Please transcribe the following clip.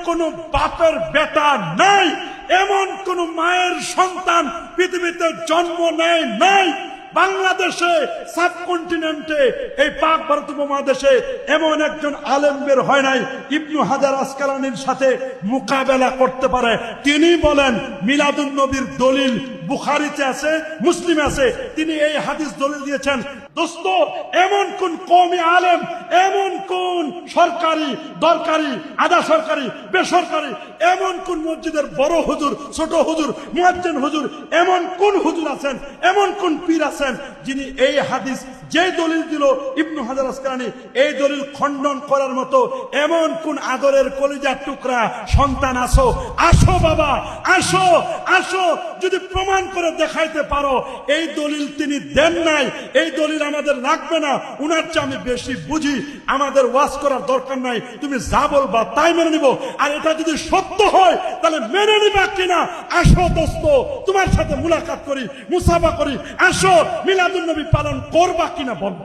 কোন বাপের বেটা নাই, এমন কোন মায়ের সন্তান পৃথিবীতে জন্ম নেয় নাই। বাংলাদেশে সাবকন্টিনেন্টে এই পাক ভারত উপমহাদেশে এমন একজন আলেম বের হয় নাই ইবনু হাজার আসকালানির সাথে মোকাবেলা করতে পারে। তিনি বলেন মিলাদুন নবীর দলিল বুখারীতে আছে, মুসলিমে আছে, তিনি এই হাদিস দলিল দিয়েছেন। দোস্ত, এমন কোন কওমি আলেম, এমন কোন সরকারি দরকারি আধা সরকারি বেসরকারি এমন কোন মসজিদের বড় হুজুর ছোট হুজুর মুয়াজ্জিন হুজুর এমন কোন হুজুর আছেন, এমন কোন পীর আছেন যিনি এই হাদিস যে দলিল দিল ইবনু হাজার আসকালানি এই দলিল খণ্ডন করার মতো এমন কোন আদরের কলিজার টুকরা সন্তান আসো? আসো বাবা, আসো আসো, যদি প্রমাণ করে দেখাইতে পারো এই দলিল তিনি দেন নাই, এই দলিল আমাদের লাগবে না, উনার চেয়ে আমি বেশি বুঝি, আমাদের ওয়াজ করার দরকার নাই, তুমি যা বলবা তাই মেনে নিব। আর এটা যদি সত্য হয় তাহলে মেনে নিবা কিনা? আসো দোস্ত, তোমার সাথে মুলাকাত করি, মুসাফা করি, আসো মিলাদুন নবী পালন করবা কিনা বলবো।